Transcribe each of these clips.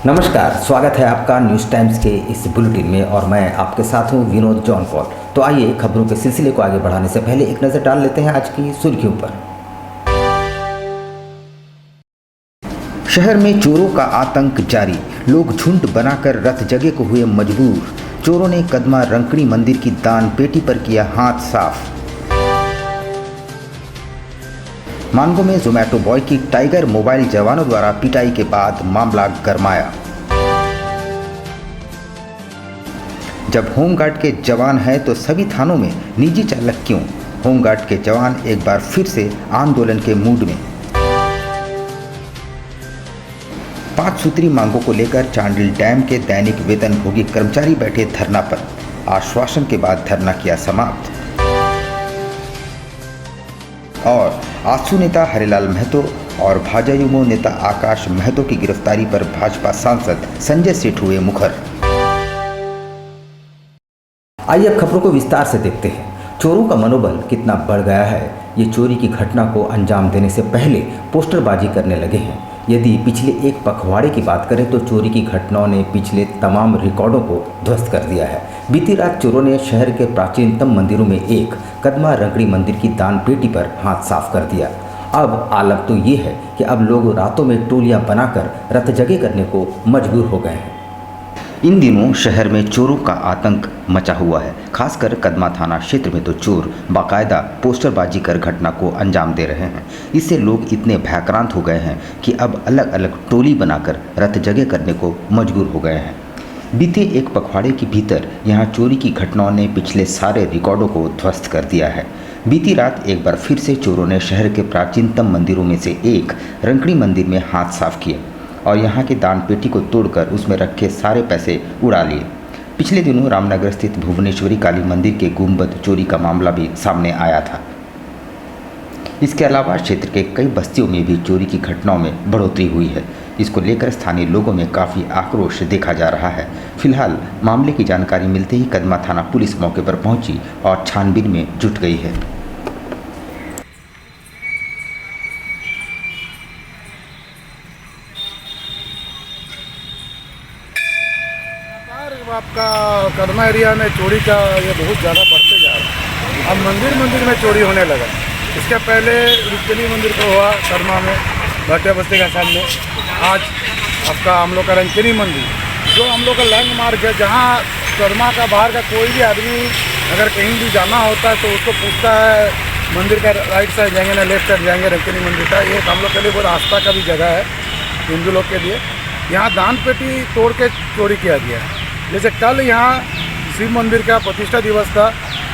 नमस्कार, स्वागत है आपका न्यूज़ टाइम्स के इस बुलेटिन में और मैं आपके साथ हूं विनोद जॉन पॉल। तो आइए खबरों के सिलसिले को आगे बढ़ाने से पहले एक नज़र डाल लेते हैं आज की सुर्खियों पर। शहर में चोरों का आतंक जारी, लोग झुंड बनाकर रथ जगह को हुए मजबूर। चोरों ने कदमा रंकड़ी मंदिर की दान पेटी पर किया हाथ साफ। मानगो में जोमैटो बॉय की टाइगर मोबाइल जवानों द्वारा पिटाई के बाद मामला गरमाया। जब होमगार्ड के जवान हैं तो सभी थानों में निजी चालक क्यों? होमगार्ड के जवान एक बार फिर से आंदोलन के मूड में। 5 सूत्री मांगों को लेकर चांडिल डैम के दैनिक वेतनभोगी कर्मचारी बैठे धरना पर, आश्वासन के बाद धरना किया समाप्त। और आजसू नेता हरिलाल महतो और भाजयुमो नेता आकाश महतो की गिरफ्तारी पर भाजपा सांसद संजय सेठ हुए मुखर। आइए अब खबरों को विस्तार से देखते हैं। चोरों का मनोबल कितना बढ़ गया है, ये चोरी की घटना को अंजाम देने से पहले पोस्टरबाजी करने लगे हैं। यदि पिछले एक पखवाड़े की बात करें तो चोरी की घटनाओं ने पिछले तमाम रिकॉर्डों को ध्वस्त कर दिया है। बीती रात चोरों ने शहर के प्राचीनतम मंदिरों में एक कदमा रंकड़ी मंदिर की दान पेटी पर हाथ साफ कर दिया। अब आलम तो ये है कि अब लोग रातों में टोलियां बनाकर रथ जगह करने को मजबूर हो गए हैं। इन दिनों शहर में चोरों का आतंक मचा हुआ है। खासकर कदमा थाना क्षेत्र में तो चोर बाकायदा पोस्टरबाजी कर घटना को अंजाम दे रहे हैं। इससे लोग इतने भयक्रांत हो गए हैं कि अब अलग अलग टोली बनाकर रथ जगह करने को मजबूर हो गए हैं। बीते एक पखवाड़े के भीतर यहाँ चोरी की घटनाओं ने पिछले सारे रिकॉर्डों को ध्वस्त कर दिया है। बीती रात एक बार फिर से चोरों ने शहर के प्राचीनतम मंदिरों में से एक रंकड़ी मंदिर में हाथ साफ किए और यहाँ की दान पेटी को तोड़कर उसमें रखे सारे पैसे उड़ा लिए। पिछले दिनों रामनगर स्थित भुवनेश्वरी काली मंदिर के गुंबद चोरी का मामला भी सामने आया था। इसके अलावा क्षेत्र के कई बस्तियों में भी चोरी की घटनाओं में बढ़ोतरी हुई है। इसको लेकर स्थानीय लोगों में काफ़ी आक्रोश देखा जा रहा है। फिलहाल मामले की जानकारी मिलते ही कदमा थाना पुलिस मौके पर पहुंची और छानबीन में जुट गई है। आपका कदमा एरिया में चोरी का ये बहुत ज़्यादा बढ़ते जा रहा है। अब मंदिर में चोरी होने लगा। इसके पहले रुक्मिणी मंदिर को हुआ कदमा में भटिया बस्ती का सामने। आज आपका हम लोग का रंकिनी मंदिर जो हम लोग का लैंडमार्क है, जहाँ कदमा का बाहर का कोई भी आदमी अगर कहीं भी जाना होता है तो उसको पूछता है मंदिर का राइट साइड जाएंगे ना लेफ्ट साइड जाएंगे। रंकिनी मंदिर का ये हम लोग के लिए बहुत आस्था का भी जगह है हिंदू लोग के लिए। यहाँ दान पेटी तोड़ के चोरी किया गया है। जैसे कल यहाँ शिव मंदिर का प्रतिष्ठा दिवस था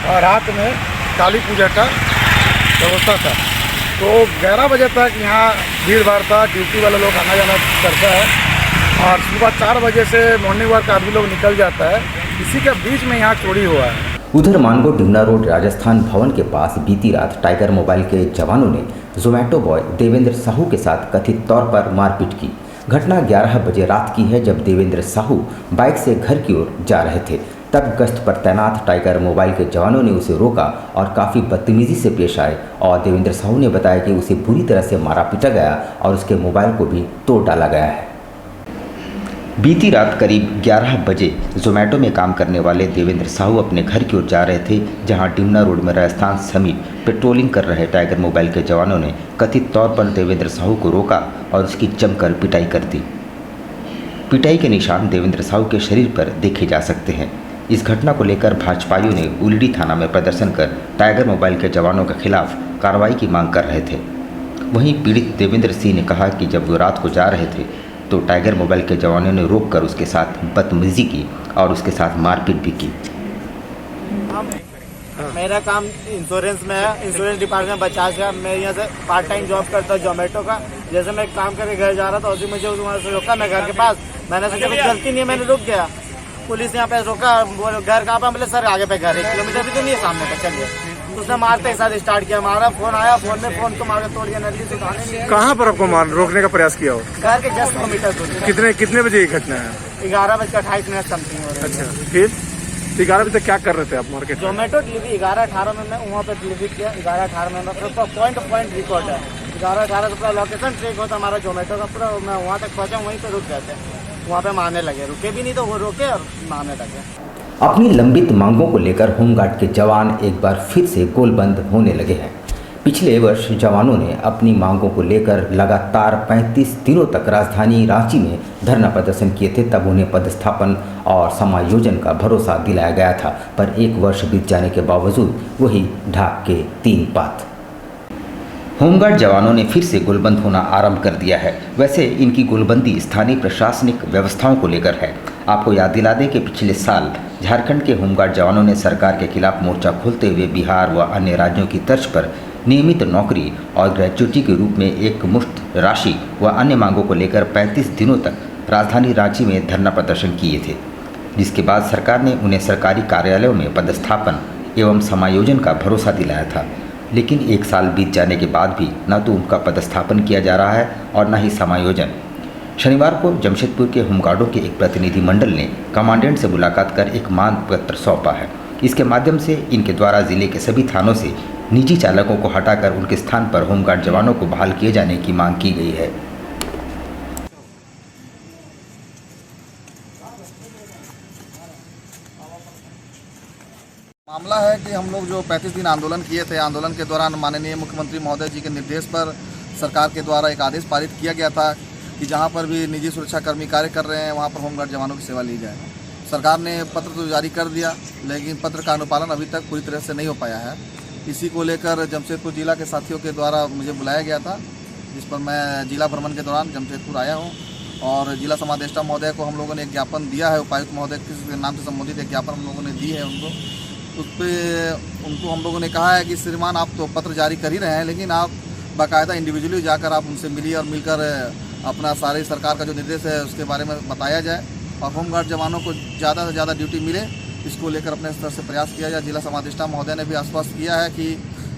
और रात में काली पूजा का व्यवस्था था, तो 11 बजे तक यहाँ भीड़ भाड़ था। ड्यूटी वाले लोग आना जाना करता है और सुबह 4 बजे से मॉर्निंग वॉक आदमी लोग निकल जाता है। इसी के बीच में यहाँ चोरी हुआ है। उधर मानगो डिमना रोड राजस्थान भवन के पास बीती रात टाइगर मोबाइल के जवानों ने जोमैटो बॉय देवेंद्र साहू के साथ कथित तौर पर मारपीट की। घटना 11 बजे रात की है, जब देवेंद्र साहू बाइक से घर की ओर जा रहे थे। तब गश्त पर तैनात टाइगर मोबाइल के जवानों ने उसे रोका और काफ़ी बदतमीजी से पेश आए और देवेंद्र साहू ने बताया कि उसे बुरी तरह से मारा पीटा गया और उसके मोबाइल को भी तोड़ डाला गया है। बीती रात करीब 11 बजे जोमैटो में काम करने वाले देवेंद्र साहू अपने घर की ओर जा रहे थे, जहां डिमना रोड में राजस्थान समीप पेट्रोलिंग कर रहे टाइगर मोबाइल के जवानों ने कथित तौर पर देवेंद्र साहू को रोका और उसकी जमकर पिटाई कर दी। पिटाई के निशान देवेंद्र साहू के शरीर पर देखे जा सकते हैं। इस घटना को लेकर भाजपाइयों ने उलड़ी थाना में प्रदर्शन कर टाइगर मोबाइल के जवानों के खिलाफ कार्रवाई की मांग कर रहे थे। वहीं पीड़ित देवेंद्र सिंह ने कहा कि जब वो रात को जा रहे थे तो टाइगर मोबाइल के जवानों ने रोककर उसके साथ बदतमीजी की और उसके साथ मारपीट भी की। मेरा काम इंश्योरेंस में है, इंश्योरेंस डिपार्टमेंट में 50 है। मैं यहाँ से पार्ट टाइम जॉब करता हूँ जोमेटो का। जैसे मैं काम करके घर जा रहा था उसी मुझे वहाँ से रोका। मैं घर के पास, मैंने सोचा कुछ गलती नहीं है, मैंने रुक गया। पुलिस यहाँ पे रोका, घर कहाँ पे? बोले सर आगे पे घर 1 किलोमीटर भी तो नहीं है सामने पे, चलिए। उसने मारते ही साथ स्टार्ट किया, मारा। फोन आया, फोन को मार के तोड़ दिया। नदी से कहाँ पर आपको रोकने का प्रयास किया हो? घर के 10 किलोमीटर दूर। कितने बजे की घटना है? 11:28 समथिंग हो रहा है। अच्छा, फिर 11 बजे तक क्या कर रहे थे आप मार्केट? जोमेटो डिलीवरी 11:18 में मैं वहाँ पे डिलीवरी किया। 11:18 में पूरा पॉइंट रिकॉर्ड है। 11:18 से पूरा लोकेशन ट्रेक होता हमारा जोमेटो का पूरा। मैं वहाँ तक पहुँचा, वहीं पे रुक गए थे। वहाँ पे मारने लगे, रुके भी नहीं तो वो रोके और मारने लगे। अपनी लंबित मांगों को लेकर होमगार्ड के जवान एक बार फिर से गोलबंद होने लगे हैं। पिछले वर्ष जवानों ने अपनी मांगों को लेकर लगातार 35 दिनों तक राजधानी रांची में धरना प्रदर्शन किए थे। तब उन्हें पदस्थापन और समायोजन का भरोसा दिलाया गया था, पर एक वर्ष बीत जाने के बावजूद वही ढाक के 3 पात। होमगार्ड जवानों ने फिर से गोलबंद होना आरंभ कर दिया है। वैसे इनकी गोलबंदी स्थानीय प्रशासनिक व्यवस्थाओं को लेकर है। आपको याद दिला दें कि पिछले साल झारखंड के होमगार्ड जवानों ने सरकार के खिलाफ मोर्चा खोलते हुए बिहार व अन्य राज्यों की तर्ज पर नियमित नौकरी और ग्रेच्युटी के रूप में एक मुश्त राशि व अन्य मांगों को लेकर 35 दिनों तक राजधानी रांची में धरना प्रदर्शन किए थे, जिसके बाद सरकार ने उन्हें सरकारी कार्यालयों में पदस्थापन एवं समायोजन का भरोसा दिलाया था। लेकिन एक साल बीत जाने के बाद भी न तो उनका पदस्थापन किया जा रहा है और न ही समायोजन। शनिवार को जमशेदपुर के होमगार्डों के एक प्रतिनिधि मंडल ने कमांडेंट से मुलाकात कर एक मांग पत्र सौंपा है। इसके माध्यम से इनके द्वारा जिले के सभी थानों से निजी चालकों को हटाकर उनके स्थान पर होमगार्ड जवानों को बहाल किए जाने की मांग की गई है। मामला है कि हम लोग जो 35 दिन आंदोलन किए थे, आंदोलन के दौरान माननीय मुख्यमंत्री महोदय जी के निर्देश पर सरकार के द्वारा एक आदेश पारित किया गया था कि जहां पर भी निजी सुरक्षाकर्मी कार्य कर रहे हैं वहां पर होमगार्ड जवानों की सेवा ली जाए। सरकार ने पत्र तो जारी कर दिया, लेकिन पत्र का अनुपालन अभी तक पूरी तरह से नहीं हो पाया है। इसी को लेकर जमशेदपुर जिला के साथियों के द्वारा मुझे बुलाया गया था, जिस पर मैं जिला भ्रमण के दौरान जमशेदपुर आया हूँ और जिला समादेष्टा महोदय को हम लोगों ने एक ज्ञापन दिया है। उपायुक्त महोदय के नाम से संबोधित एक ज्ञापन हम लोगों ने दी है उनको। उस पर उनको हम लोगों ने कहा है कि श्रीमान आप तो पत्र जारी कर ही रहे हैं, लेकिन आप बाकायदा इंडिविजुअली जाकर आप उनसे मिलिए और मिलकर अपना सारे सरकार का जो निर्देश है उसके बारे में बताया जाए और होमगार्ड जवानों को ज़्यादा से ज़्यादा ड्यूटी मिले, इसको लेकर अपने स्तर से प्रयास किया जाए। जिला समादेष्टा महोदय ने भी आश्वस्त किया है कि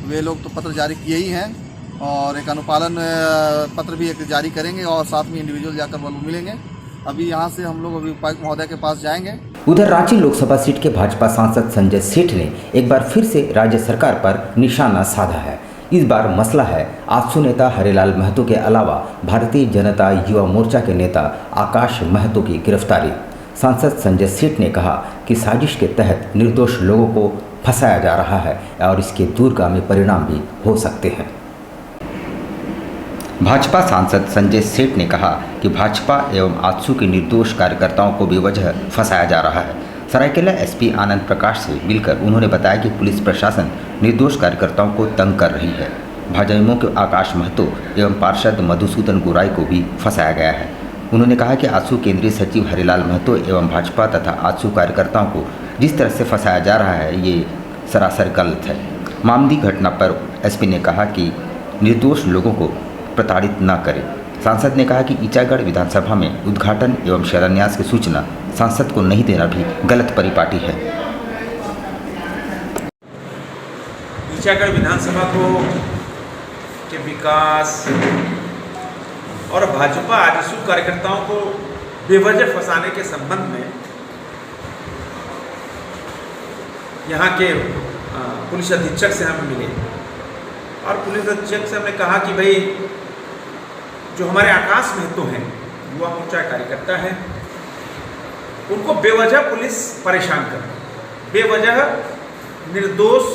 वे लोग तो पत्र जारी किए ही हैं और एक अनुपालन पत्र भी एक जारी करेंगे और साथ में इंडिविजुअल जाकर वो मिलेंगे। अभी यहाँ से हम लोग अभी उपायुक्त महोदय के पास जाएंगे। उधर रांची लोकसभा सीट के भाजपा सांसद संजय सेठ ने एक बार फिर से राज्य सरकार पर निशाना साधा है। इस बार मसला है आजसू नेता हरिलाल महतो के अलावा भारतीय जनता युवा मोर्चा के नेता आकाश महतो की गिरफ्तारी। सांसद संजय सेठ ने कहा कि साजिश के तहत निर्दोष लोगों को फंसाया जा रहा है और इसके दूरगामी परिणाम भी हो सकते हैं। भाजपा सांसद संजय सेठ ने कहा कि भाजपा एवं आजसू के निर्दोष कार्यकर्ताओं को बेवजह फंसाया जा रहा है। सरायकेला एसपी आनंद प्रकाश से मिलकर उन्होंने बताया कि पुलिस प्रशासन निर्दोष कार्यकर्ताओं को तंग कर रही है। भाजयुमो के आकाश महतो एवं पार्षद मधुसूदन गोराई को भी फंसाया गया है। उन्होंने कहा कि आजसू केंद्रीय सचिव हरिलाल महतो एवं भाजपा तथा आजसू कार्यकर्ताओं को जिस तरह से फंसाया जा रहा है ये सरासर गलत है। मामूली घटना पर एसपी ने कहा कि निर्दोष लोगों को प्रताड़ित न करें। सांसद ने कहा कि ईचागढ़ विधानसभा में उद्घाटन एवं शिलान्यास की सूचना सांसद को नहीं देना भी गलत परिपाटी है। ईचागढ़ विधानसभा को के विकास और भाजपा आजसू कार्यकर्ताओं को बेवजह फंसाने के संबंध में यहाँ के पुलिस अधीक्षक से हम मिले और पुलिस अधीक्षक से हमने कहा कि भाई जो हमारे आकाश महतो हैं युवा मोर्चा कार्यकर्ता हैं, उनको बेवजह पुलिस परेशान कर रही है, बेवजह निर्दोष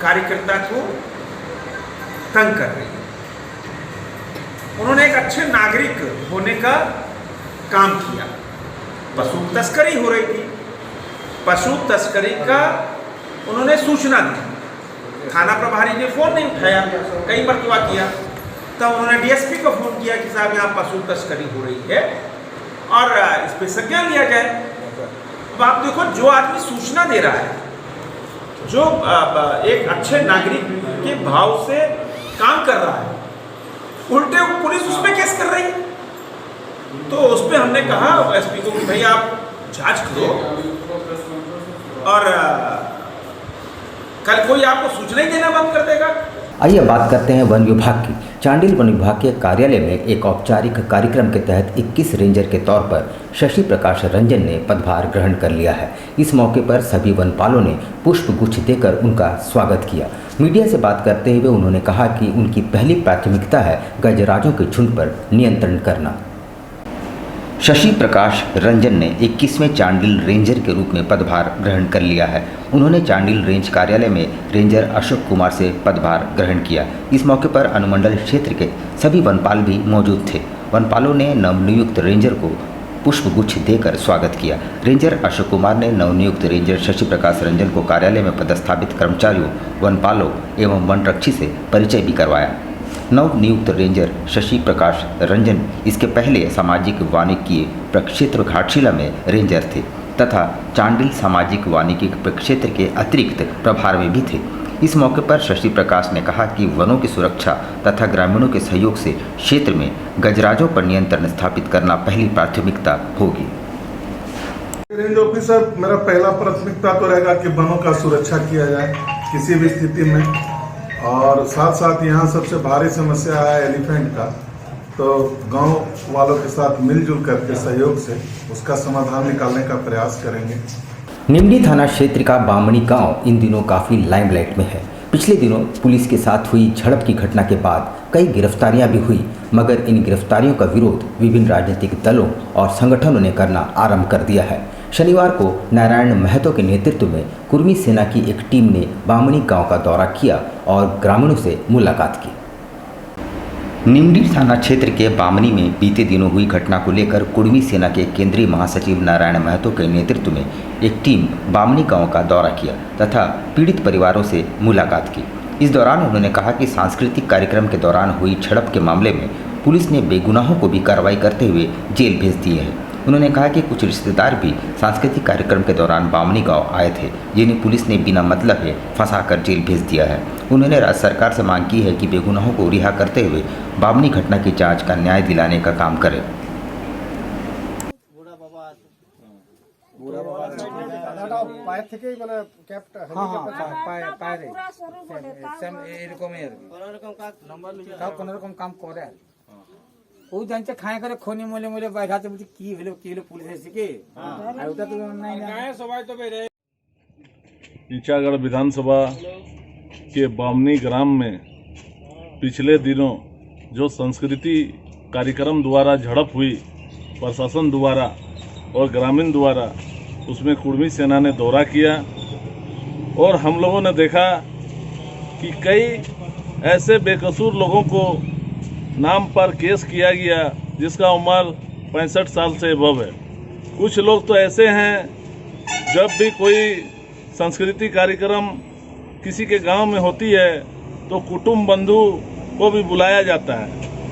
कार्यकर्ता को तंग कर रही है। उन्होंने एक अच्छे नागरिक होने का काम किया। पशु तस्करी हो रही थी, पशु तस्करी का उन्होंने सूचना दी। थाना प्रभारी ने फ़ोन नहीं उठाया, कई मरतबा किया, तब उन्होंने डीएसपी को फ़ोन किया कि साहब यहाँ पशु तस्करी हो रही है और इस पर संज्ञान लिया जाए। अब आप देखो, जो आदमी सूचना दे रहा है, जो एक अच्छे नागरिक के भाव से काम कर रहा है, उल्टे पुलिस उस पर केस कर रही है। तो उस पर हमने कहा एसपी को कि भाई आप जांच करो और कल कोई आपको सूचना ही देना बंद कर देगा। आइए बात करते हैं वन विभाग की। चांडिल वन विभाग के कार्यालय में एक औपचारिक कार्यक्रम के तहत 21 रेंजर के तौर पर शशि प्रकाश रंजन ने पदभार ग्रहण कर लिया है। इस मौके पर सभी वनपालों ने पुष्प गुच्छ देकर उनका स्वागत किया। मीडिया से बात करते हुए उन्होंने कहा कि उनकी पहली प्राथमिकता है गजराजों के झुंड पर नियंत्रण करना। शशि प्रकाश रंजन ने 21वें चांडिल रेंजर के रूप में पदभार ग्रहण कर लिया है। उन्होंने चांडिल रेंज कार्यालय में रेंजर अशोक कुमार से पदभार ग्रहण किया। इस मौके पर अनुमंडल क्षेत्र के सभी वनपाल भी मौजूद थे। वनपालों ने नवनियुक्त रेंजर को पुष्पगुच्छ देकर स्वागत किया। रेंजर अशोक कुमार ने नवनियुक्त रेंजर शशि प्रकाश रंजन को कार्यालय में पदस्थापित कर्मचारियों, वनपालों एवं वनरक्षी से परिचय भी करवाया। नवनियुक्त रेंजर शशि प्रकाश रंजन इसके पहले सामाजिक वानिकी प्रक्षेत्र घाटशिला में रेंजर थे तथा चांडिल सामाजिक वानिकी प्रक्षेत्र के अतिरिक्त प्रभार में भी थे। इस मौके पर शशि प्रकाश ने कहा कि वनों की सुरक्षा तथा ग्रामीणों के सहयोग से क्षेत्र में गजराजों पर नियंत्रण स्थापित करना पहली प्राथमिकता होगी। रेंज ऑफिसर मेरा पहला प्राथमिकता तो रहेगा कि वनों का सुरक्षा किया जाए किसी भी स्थिति में, और साथ साथ यहाँ सबसे भारी समस्या है एलिफेंट का, तो गांव वालों के साथ मिलजुल करके सहयोग से उसका समाधान निकालने का प्रयास करेंगे। निमडी थाना क्षेत्र का बामणी गांव इन दिनों काफ़ी लाइमलाइट में है। पिछले दिनों पुलिस के साथ हुई झड़प की घटना के बाद कई गिरफ्तारियां भी हुई, मगर इन गिरफ्तारियों का विरोध विभिन्न राजनीतिक दलों और संगठनों ने करना आरंभ कर दिया है। शनिवार को नारायण महतो के नेतृत्व में कुर्मी सेना की एक टीम ने बामणी गांव का दौरा किया और ग्रामीणों से मुलाकात की। निमडी थाना क्षेत्र के बामनी में बीते दिनों हुई घटना को लेकर कुर्मी सेना के केंद्रीय महासचिव नारायण महतो के नेतृत्व में एक टीम बामनी गांव का दौरा किया तथा पीड़ित परिवारों से मुलाकात की। इस दौरान उन्होंने कहा कि सांस्कृतिक कार्यक्रम के दौरान हुई झड़प के मामले में पुलिस ने बेगुनाहों को भी कार्रवाई करते हुए जेल भेज दिए हैं। उन्होंने कहा कि कुछ रिश्तेदार भी सांस्कृतिक कार्यक्रम के दौरान बामनी गांव आए थे, जिन्हें पुलिस ने बिना मतलब है फंसाकर जेल भेज दिया है। उन्होंने राज्य सरकार से मांग की है कि बेगुनाहों को रिहा करते हुए बामनी घटना की जांच का न्याय दिलाने का काम करे। ও জানছে খায় করে খনি মলে মলে বাইরাতে বলছে কি হলো পুলিশ এসে কি আর ওটা তো নাই না সবাই তো বেরে। ईचागढ़ विधानसभा के बामनी ग्राम में पिछले दिनों जो संस्कृति कार्यक्रम द्वारा झड़प हुई प्रशासन द्वारा और ग्रामीण द्वारा, उसमें कुर्मी सेना ने दौरा किया और हम लोगों ने देखा कि कई ऐसे बेकसूर लोगों को नाम पर केस किया गया जिसका उम्र 65 साल से अबव है। कुछ लोग तो ऐसे हैं जब भी कोई सांस्कृतिक कार्यक्रम किसी के गांव में होती है तो कुटुंब बंधु को भी बुलाया जाता है,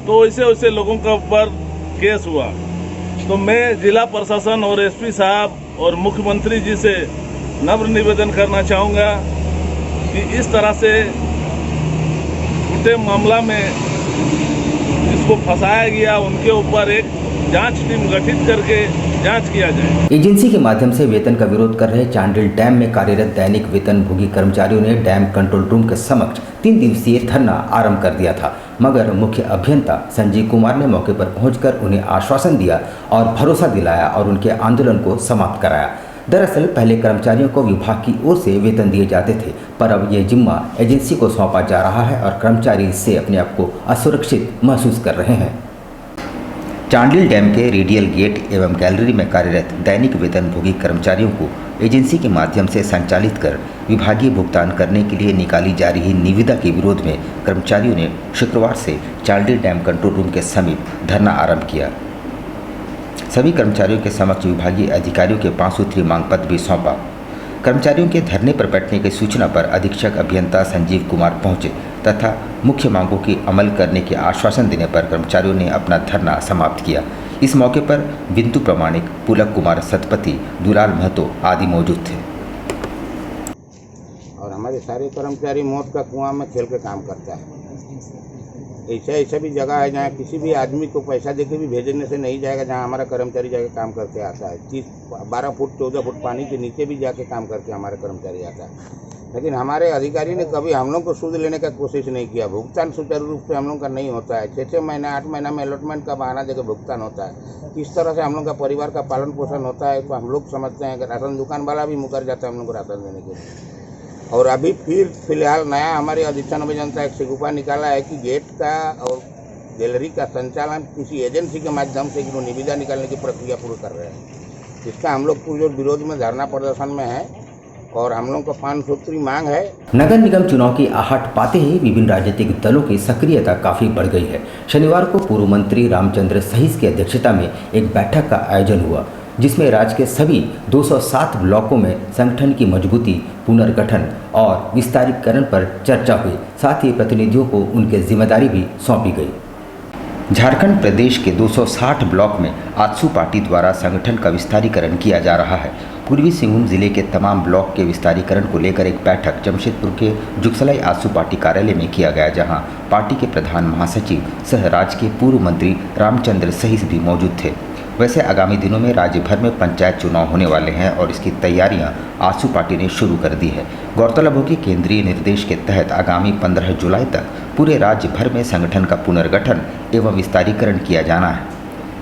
तो वैसे वैसे लोगों का ऊपर केस हुआ। तो मैं जिला प्रशासन और एसपी साहब और मुख्यमंत्री जी से नम्र निवेदन करना चाहूँगा कि इस तरह से छोटे मामला में जिसको फंसाया गया उनके ऊपर एक जांच टीम गठित करके जांच किया जाए। एजेंसी के माध्यम से वेतन का विरोध कर रहे चांडिल डैम में कार्यरत दैनिक वेतनभोगी कर्मचारियों ने डैम कंट्रोल रूम के समक्ष 3 दिवसीय धरना आरंभ कर दिया था, मगर मुख्य अभियंता संजीव कुमार ने मौके पर पहुंचकर उन्हें आश्वासन दिया और भरोसा दिलाया और उनके आंदोलन को समाप्त कराया। दरअसल पहले कर्मचारियों को विभाग की ओर से वेतन दिए जाते थे, पर अब यह जिम्मा एजेंसी को सौंपा जा रहा है और कर्मचारी इससे अपने आप को असुरक्षित महसूस कर रहे हैं। चांडिल डैम के रेडियल गेट एवं गैलरी में कार्यरत दैनिक वेतनभोगी कर्मचारियों को एजेंसी के माध्यम से संचालित कर विभागीय भुगतान करने के लिए निकाली जा रही निविदा के विरोध में कर्मचारियों ने शुक्रवार से चांडिल डैम कंट्रोल रूम के समीप धरना आरंभ किया। सभी कर्मचारियों के समक्ष विभागीय अधिकारियों के 5 सूत्रीय मांग पत्र भी सौंपा। कर्मचारियों के धरने पर बैठने की सूचना पर अधीक्षक अभियंता संजीव कुमार पहुंचे तथा मुख्य मांगों की अमल करने के आश्वासन देने पर कर्मचारियों ने अपना धरना समाप्त किया। इस मौके पर बिंदु प्रमाणिक, पुलक कुमार सतपति, दुलाल महतो आदि मौजूद थे। और हमारे सारे कर्मचारी मौत का कुआं में खेल के काम करता है। ऐसा भी जगह है जहाँ किसी भी आदमी को पैसा देके भी भेजने से नहीं जाएगा, जहाँ हमारा कर्मचारी जाके काम करके आता है। 12 फुट 14 फुट पानी के नीचे भी जाके काम करके हमारा कर्मचारी आता है। लेकिन हमारे अधिकारी ने कभी हम लोग को सूद लेने का कोशिश नहीं किया। भुगतान सुचारू रूप से हम लोग का नहीं होता है। 6-6 महीना 8 महीना में अलॉटमेंट का बहाना देकर भुगतान होता है। किस तरह से हम लोग का परिवार का पालन पोषण होता है तो हम लोग समझते हैं कि राशन दुकान वाला भी मुकर जाता है हम लोग को राशन देने के लिए। और अभी फिलहाल नया हमारे अधीक्षण अभियंता एक सिगुफा निकाला है कि गेट का और गैलरी का संचालन किसी एजेंसी के माध्यम से निविदा निकालने की प्रक्रिया पूरी कर रहे हैं। इसका हम लोग पूरे विरोध में धरना प्रदर्शन में है और हम लोग का 5 सूत्री मांग है। नगर निगम चुनाव की आहट पाते ही विभिन्न राजनीतिक दलों की सक्रियता काफी बढ़ गई है। शनिवार को पूर्व मंत्री रामचंद्र सहीस की अध्यक्षता में एक बैठक का आयोजन हुआ, जिसमें राज्य के सभी 207 ब्लॉकों में संगठन की मजबूती, पुनर्गठन और विस्तारीकरण पर चर्चा हुई। साथ ही प्रतिनिधियों को उनकी जिम्मेदारी भी सौंपी गई। झारखंड प्रदेश के 260 ब्लॉक में आजसू पार्टी द्वारा संगठन का विस्तारीकरण किया जा रहा है। पूर्वी सिंहभूम जिले के तमाम ब्लॉक के विस्तारीकरण को लेकर एक बैठक जमशेदपुर के जुगसलाई आजसू पार्टी कार्यालय में किया गया, जहां पार्टी के प्रधान महासचिव सह राज्य के पूर्व मंत्री रामचंद्र सहीस भी मौजूद थे। वैसे आगामी दिनों में राज्य भर में पंचायत चुनाव होने वाले हैं और इसकी तैयारियां आजसू पार्टी ने शुरू कर दी है। गौरतलब हो कि केंद्रीय निर्देश के तहत आगामी 15 जुलाई तक पूरे राज्य भर में संगठन का पुनर्गठन एवं विस्तारीकरण किया जाना है।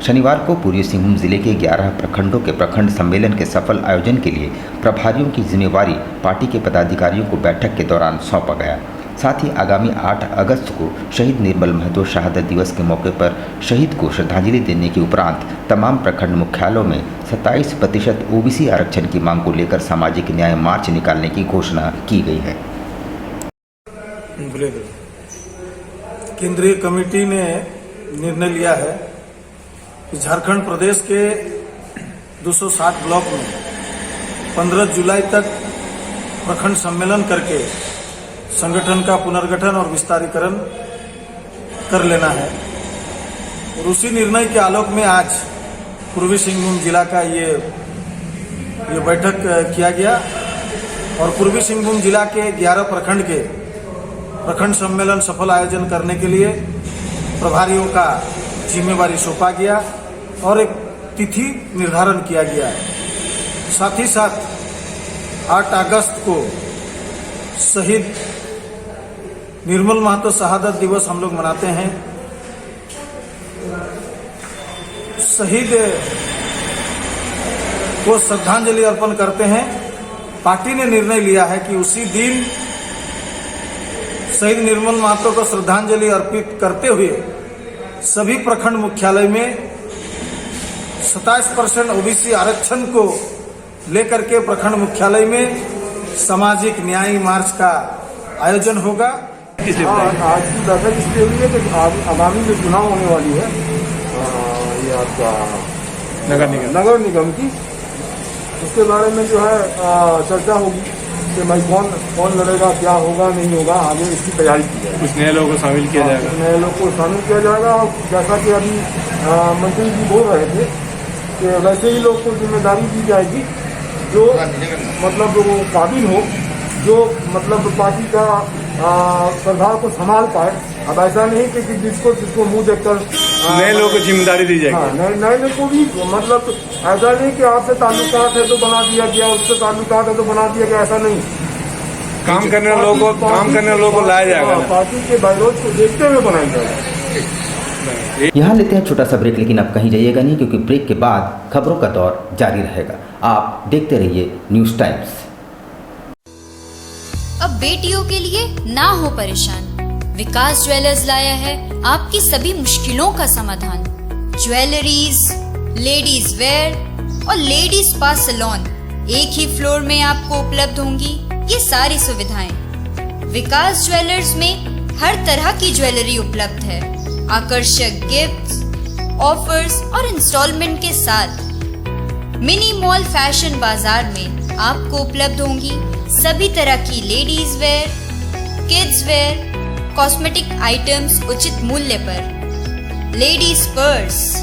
शनिवार को पूर्वी सिंहभूम जिले के 11 प्रखंडों के प्रखंड सम्मेलन के सफल आयोजन के लिए प्रभारियों की जिम्मेवारी पार्टी के पदाधिकारियों को बैठक के दौरान सौंपा गया। साथ ही आगामी 8 अगस्त को शहीद निर्मल महतो शहादत दिवस के मौके पर शहीद को श्रद्धांजलि देने के उपरांत तमाम प्रखंड मुख्यालयों में 27% ओबीसी आरक्षण की मांग को लेकर सामाजिक न्याय मार्च निकालने की घोषणा की गई है। केंद्रीय कमेटी ने निर्णय लिया है कि झारखंड प्रदेश के 207 ब्लॉक में 15 जुलाई तक प्रखंड सम्मेलन करके संगठन का पुनर्गठन और विस्तारीकरण कर लेना है। और उसी निर्णय के आलोक में आज पूर्वी सिंहभूम जिला का ये बैठक किया गया और पूर्वी सिंहभूम जिला के 11 प्रखंड के प्रखंड सम्मेलन सफल आयोजन करने के लिए प्रभारियों का जिम्मेवारी सौंपा गया और एक तिथि निर्धारण किया गया है। साथ ही साथ 8 अगस्त को शहीद निर्मल महतो शहादत दिवस हम लोग मनाते हैं। शहीद को श्रद्धांजलि अर्पण करते हैं। पार्टी ने निर्णय लिया है कि उसी दिन शहीद निर्मल महतो को श्रद्धांजलि अर्पित करते हुए सभी प्रखंड मुख्यालय में 27% ओबीसी आरक्षण को लेकर के प्रखंड मुख्यालय में सामाजिक न्याय मार्च का आयोजन होगा। आज की बैठक इसलिए हुई है कि आगामी जो चुनाव होने वाली है ये आपका नगर निगम की, उसके बारे में जो है चर्चा होगी कि भाई कौन लड़ेगा, क्या होगा, नहीं होगा, आगे इसकी तैयारी की जाएगी। कुछ नए लोगों को शामिल किया जाएगा। नए लोगों को शामिल किया जाएगा और जैसा कि अभी मंत्री जी बोल रहे थे कि वैसे ही लोग को जिम्मेदारी दी जाएगी जो मतलब वो काबिल हो, जो मतलब पार्टी का प्रभाव को संभाल पाए। अब ऐसा नहीं कि जिसको मुंह देखकर नए लोगों को जिम्मेदारी दी जाएगी। हाँ, नए लोग को भी मतलब ऐसा नहीं कि आपसे ताल्लुकात है तो बना दिया गया, उससे ताल्लुकात है तो बना दिया गया, ऐसा नहीं। काम करने वाले लोगों को लाया जाएगा। पार्टी के बायलॉज को देखते हुए बनाया जाएगा। यहाँ लेते हैं छोटा सा ब्रेक, लेकिन अब कहीं जाइएगा नहीं, क्योंकि ब्रेक के बाद खबरों का दौर जारी रहेगा। आप देखते रहिए न्यूज़ टाइम्स। अब बेटियों के लिए ना हो परेशान, विकास ज्वेलर्स लाया है आपकी सभी मुश्किलों का समाधान। ज्वेलरीज, लेडीज वेयर और लेडीज स्पा सैलून एक ही फ्लोर में आपको उपलब्ध होंगी ये सारी सुविधाएं। विकास ज्वेलर्स में हर तरह की ज्वेलरी उपलब्ध है। आकर्षक गिफ्ट्स, ऑफर्स और इंस्टॉलमेंट के साथ मिनी मॉल फैशन बाजार में आपको उपलब्ध होंगी सभी तरह की ladies wear, kids wear, cosmetic items उचित मूल्य पर। Ladies purse,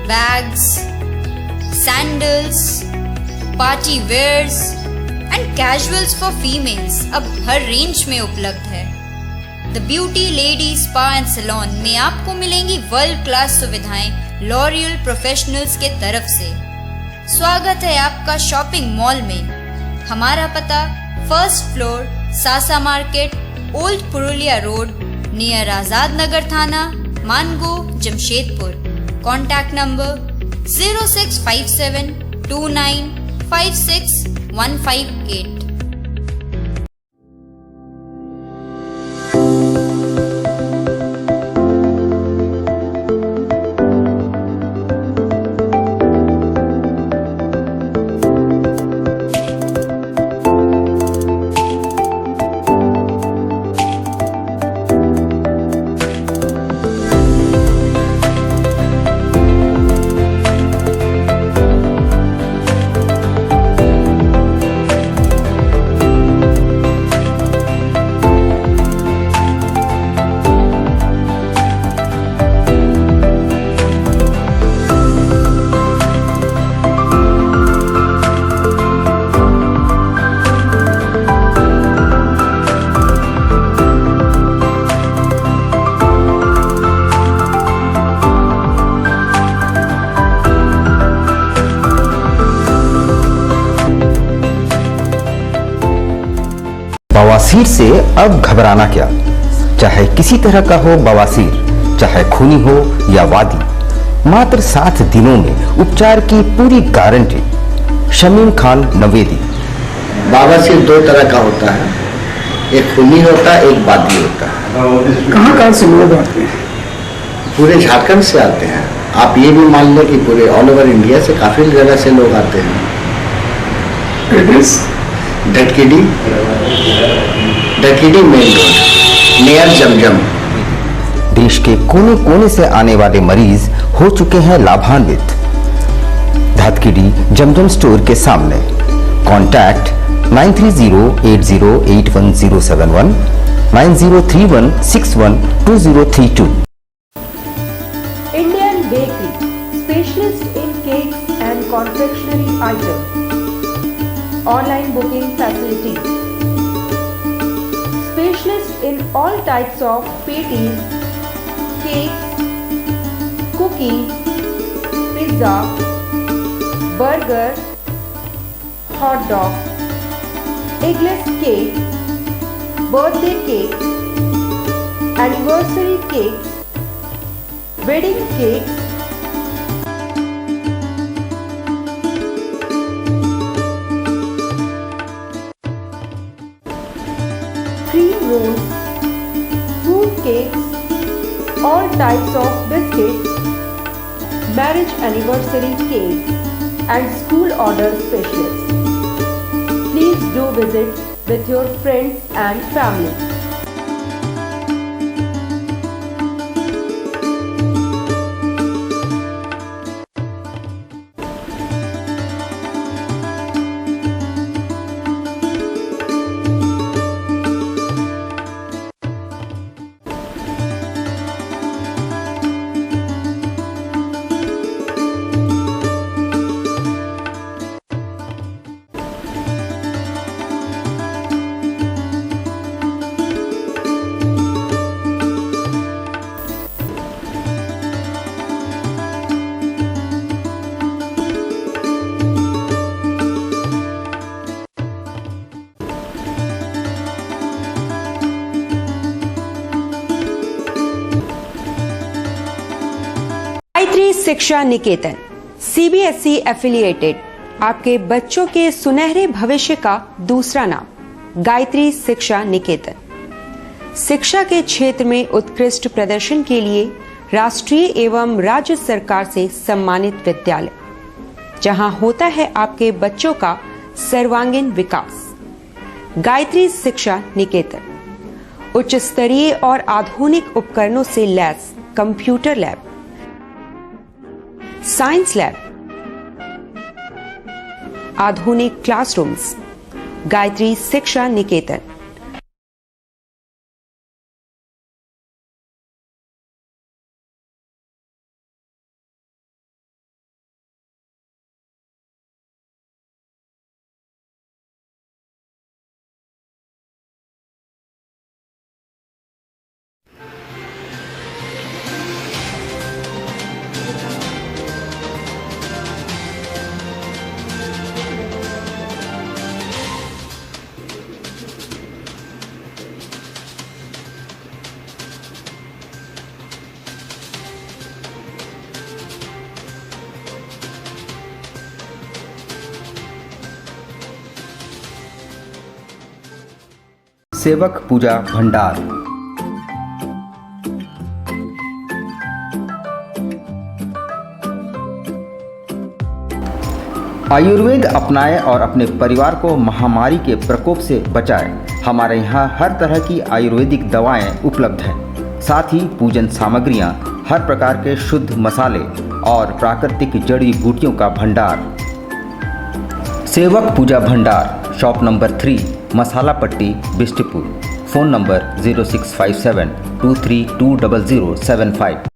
bags, sandals, party wears and casuals for females अब हर रेंज में उपलब्ध है। The beauty lady spa and salon में आपको मिलेंगी वर्ल्ड क्लास सुविधाएं लॉरियल प्रोफेशनल्स के तरफ से। स्वागत है आपका शॉपिंग मॉल में। हमारा पता 1st floor, Sasa market, old Purulia road, near Azad Nagar थाना, मानगो, जमशेदपुर। Contact number 06572956 158। भीड़ से अब घबराना क्या, चाहे किसी तरह का हो बवासीर, चाहे खूनी हो या वादी, मात्र 7 दिनों में उपचार की पूरी गारंटी। शमीम खान नवेदी। बवासीर 2 तरह का होता है, एक खूनी होता है, एक वादी होता है। कहाँ से लोग आते हैं? पूरे झारखंड से आते हैं। आप ये भी मान लें कि पूरे ऑल ओवर इंडिया से काफी जगह से लोग आते हैं। डटकीडी मेन रोड नियर जमजम। देश के कोने कोने से आने वाले मरीज हो चुके हैं लाभान्वित। धतकीडी जमजम स्टोर के सामने। Contact 9308081071 9031612032। Indian Bakery, specialist in cakes and confectionery items. Online booking facilities. Specialist in all types of patties, cakes, cookies, pizza, burger, hot dog, eggless cake, birthday cake, anniversary cakes, wedding cakes, cream rolls, fruit cakes, all types of biscuits, marriage anniversary cakes, and school order specialists. Please do visit with your friends and family. Gayatri शिक्षा निकेतन CBSE affiliated आपके बच्चों के सुनहरे भविष्य का दूसरा नाम गायत्री शिक्षा निकेतन। शिक्षा के क्षेत्र में उत्कृष्ट प्रदर्शन के लिए राष्ट्रीय एवं राज्य सरकार से सम्मानित विद्यालय, जहां होता है आपके बच्चों का सर्वांगीण विकास। गायत्री शिक्षा निकेतन उच्च स्तरीय और आधुनिक उपकरणों से lace computer lab, science lab, आधुनिक क्लासरूम्स। गायत्री शिक्षा निकेतन। सेवक पूजा भंडार। आयुर्वेद अपनाएं और अपने परिवार को महामारी के प्रकोप से बचाएं। हमारे यहाँ हर तरह की आयुर्वेदिक दवाएं उपलब्ध हैं, साथ ही पूजन सामग्रियां, हर प्रकार के शुद्ध मसाले और प्राकृतिक जड़ी बूटियों का भंडार। सेवक पूजा भंडार, शॉप नंबर 3, मसाला पट्टी, बिष्टपुर। Phone number 0657 2320075।